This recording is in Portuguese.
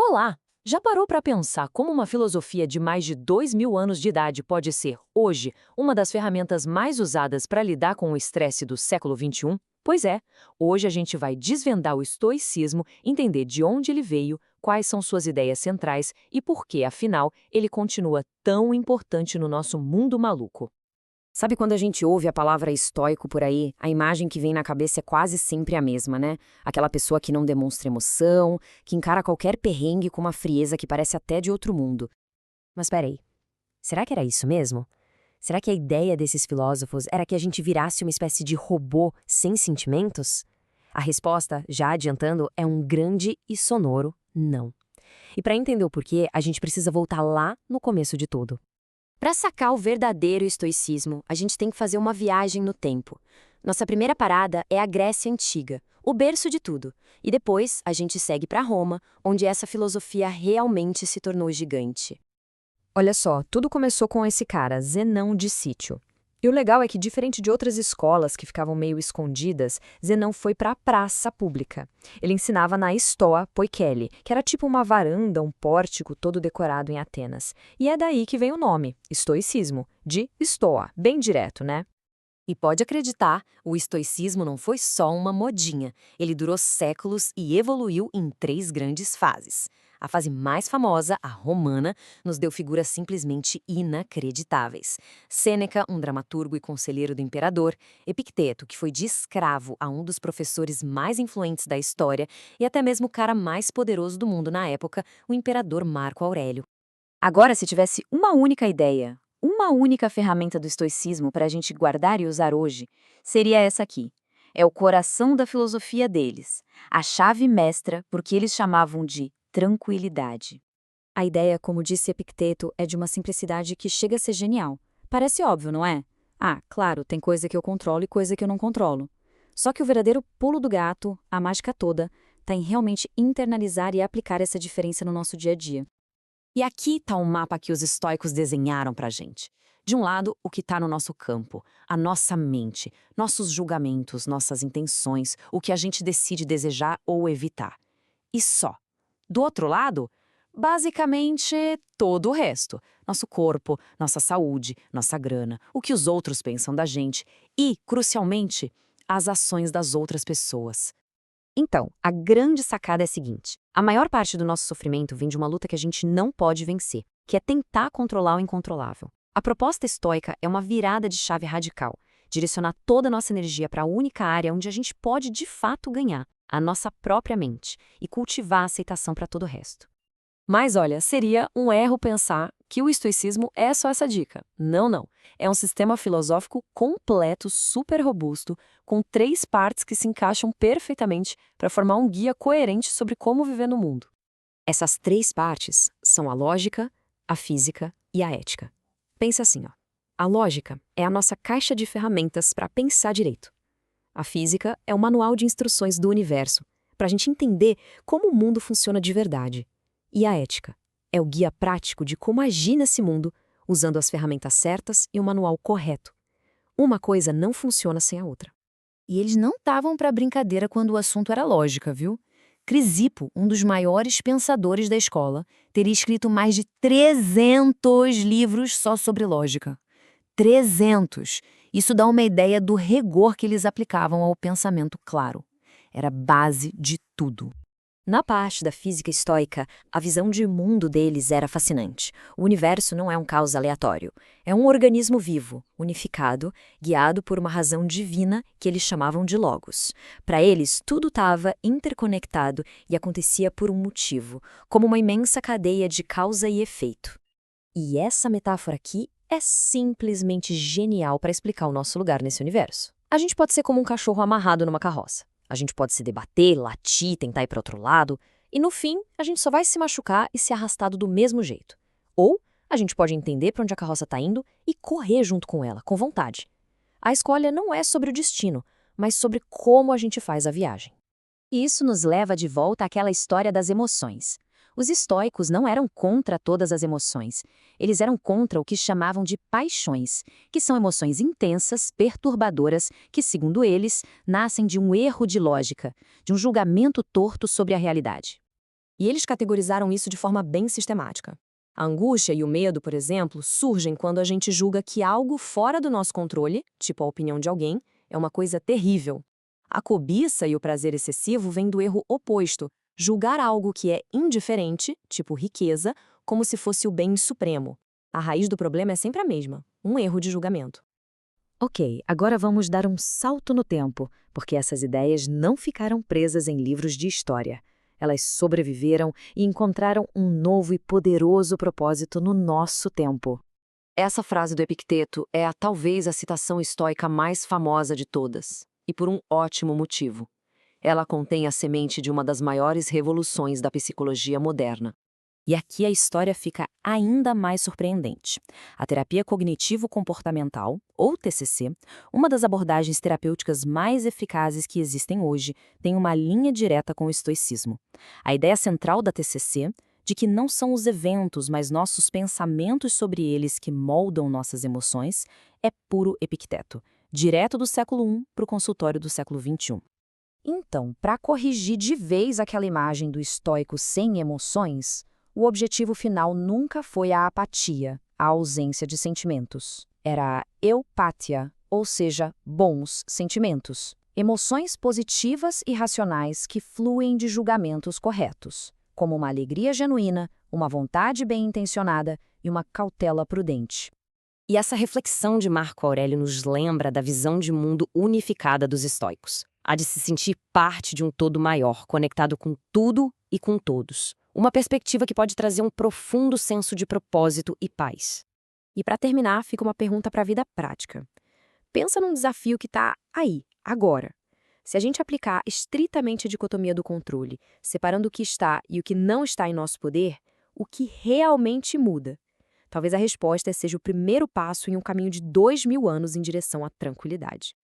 Olá! Já parou para pensar como uma filosofia de mais de 2.000 anos de idade pode ser, hoje, uma das ferramentas mais usadas para lidar com o estresse do século XXI? Pois é, hoje a gente vai desvendar o estoicismo, entender de onde ele veio, quais são suas ideias centrais e por que, afinal, ele continua tão importante no nosso mundo maluco. Sabe quando a gente ouve a palavra estoico por aí, a imagem que vem na cabeça é quase sempre a mesma, né? Aquela pessoa que não demonstra emoção, que encara qualquer perrengue com uma frieza que parece até de outro mundo. Mas peraí, será que era isso mesmo? Será que a ideia desses filósofos era que a gente virasse uma espécie de robô sem sentimentos? A resposta, já adiantando, é um grande e sonoro não. E para entender o porquê, a gente precisa voltar lá no começo de tudo. Para sacar o verdadeiro estoicismo, a gente tem que fazer uma viagem no tempo. Nossa primeira parada é a Grécia Antiga, o berço de tudo. E depois a gente segue para Roma, onde essa filosofia realmente se tornou gigante. Olha só, tudo começou com esse cara, Zenão de Sítio. E o legal é que, diferente de outras escolas que ficavam meio escondidas, Zenão foi para a praça pública. Ele ensinava na Stoa Poikile, que era tipo uma varanda, um pórtico todo decorado em Atenas. E é daí que vem o nome, estoicismo, de Stoa, bem direto, né? E pode acreditar, o estoicismo não foi só uma modinha. Ele durou séculos e evoluiu em 3 grandes fases. A fase mais famosa, a romana, nos deu figuras simplesmente inacreditáveis. Sêneca, um dramaturgo e conselheiro do imperador, Epicteto, que foi de escravo a um dos professores mais influentes da história, e até mesmo o cara mais poderoso do mundo na época, o imperador Marco Aurélio. Agora, se tivesse uma única ideia, uma única ferramenta do estoicismo para a gente guardar e usar hoje, seria essa aqui. É o coração da filosofia deles, a chave mestra, porque eles chamavam de tranquilidade. A ideia, como disse Epicteto, é de uma simplicidade que chega a ser genial. Parece óbvio, não é? Ah, claro, tem coisa que eu controlo e coisa que eu não controlo. Só que o verdadeiro pulo do gato, a mágica toda, está em realmente internalizar e aplicar essa diferença no nosso dia a dia. E aqui está um mapa que os estoicos desenharam para a gente. De um lado, o que está no nosso campo, a nossa mente, nossos julgamentos, nossas intenções, o que a gente decide desejar ou evitar. E só. Do outro lado, basicamente todo o resto. Nosso corpo, nossa saúde, nossa grana, o que os outros pensam da gente e, crucialmente, as ações das outras pessoas. Então, a grande sacada é a seguinte: a maior parte do nosso sofrimento vem de uma luta que a gente não pode vencer, que é tentar controlar o incontrolável. A proposta estoica é uma virada de chave radical, direcionar toda a nossa energia para a única área onde a gente pode de fato ganhar, a nossa própria mente, e cultivar a aceitação para todo o resto. Mas olha, seria um erro pensar que o estoicismo é só essa dica. Não, não. É um sistema filosófico completo, super robusto, com 3 partes que se encaixam perfeitamente para formar um guia coerente sobre como viver no mundo. Essas 3 partes são a lógica, a física e a ética. Pensa assim, ó. A lógica é a nossa caixa de ferramentas para pensar direito. A física é o manual de instruções do universo, para a gente entender como o mundo funciona de verdade. E a ética é o guia prático de como agir nesse mundo, usando as ferramentas certas e o manual correto. Uma coisa não funciona sem a outra. E eles não estavam para brincadeira quando o assunto era lógica, viu? Crisipo, um dos maiores pensadores da escola, teria escrito mais de 300 livros só sobre lógica. 300! Isso dá uma ideia do rigor que eles aplicavam ao pensamento claro. Era base de tudo. Na parte da física estoica, a visão de mundo deles era fascinante. O universo não é um caos aleatório. É um organismo vivo, unificado, guiado por uma razão divina que eles chamavam de logos. Para eles, tudo estava interconectado e acontecia por um motivo, como uma imensa cadeia de causa e efeito. E essa metáfora aqui é simplesmente genial para explicar o nosso lugar nesse universo. A gente pode ser como um cachorro amarrado numa carroça. A gente pode se debater, latir, tentar ir para outro lado, e no fim, a gente só vai se machucar e ser arrastado do mesmo jeito. Ou a gente pode entender para onde a carroça está indo e correr junto com ela, com vontade. A escolha não é sobre o destino, mas sobre como a gente faz a viagem. E isso nos leva de volta àquela história das emoções. Os estoicos não eram contra todas as emoções. Eles eram contra o que chamavam de paixões, que são emoções intensas, perturbadoras, que, segundo eles, nascem de um erro de lógica, de um julgamento torto sobre a realidade. E eles categorizaram isso de forma bem sistemática. A angústia e o medo, por exemplo, surgem quando a gente julga que algo fora do nosso controle, tipo a opinião de alguém, é uma coisa terrível. A cobiça e o prazer excessivo vêm do erro oposto, julgar algo que é indiferente, tipo riqueza, como se fosse o bem supremo. A raiz do problema é sempre a mesma, um erro de julgamento. Ok, agora vamos dar um salto no tempo, porque essas ideias não ficaram presas em livros de história. Elas sobreviveram e encontraram um novo e poderoso propósito no nosso tempo. Essa frase do Epicteto é talvez a citação estoica mais famosa de todas, e por um ótimo motivo. Ela contém a semente de uma das maiores revoluções da psicologia moderna. E aqui a história fica ainda mais surpreendente. A terapia cognitivo-comportamental, ou TCC, uma das abordagens terapêuticas mais eficazes que existem hoje, tem uma linha direta com o estoicismo. A ideia central da TCC, de que não são os eventos, mas nossos pensamentos sobre eles que moldam nossas emoções, é puro Epicteto, direto do século I para o consultório do século XXI. Então, para corrigir de vez aquela imagem do estoico sem emoções, o objetivo final nunca foi a apatia, a ausência de sentimentos. Era a eupátia, ou seja, bons sentimentos. Emoções positivas e racionais que fluem de julgamentos corretos, como uma alegria genuína, uma vontade bem-intencionada e uma cautela prudente. E essa reflexão de Marco Aurélio nos lembra da visão de mundo unificada dos estoicos. A de se sentir parte de um todo maior, conectado com tudo e com todos. Uma perspectiva que pode trazer um profundo senso de propósito e paz. E para terminar, fica uma pergunta para a vida prática. Pensa num desafio que está aí, agora. Se a gente aplicar estritamente a dicotomia do controle, separando o que está e o que não está em nosso poder, o que realmente muda? Talvez a resposta seja o primeiro passo em um caminho de 2000 anos em direção à tranquilidade.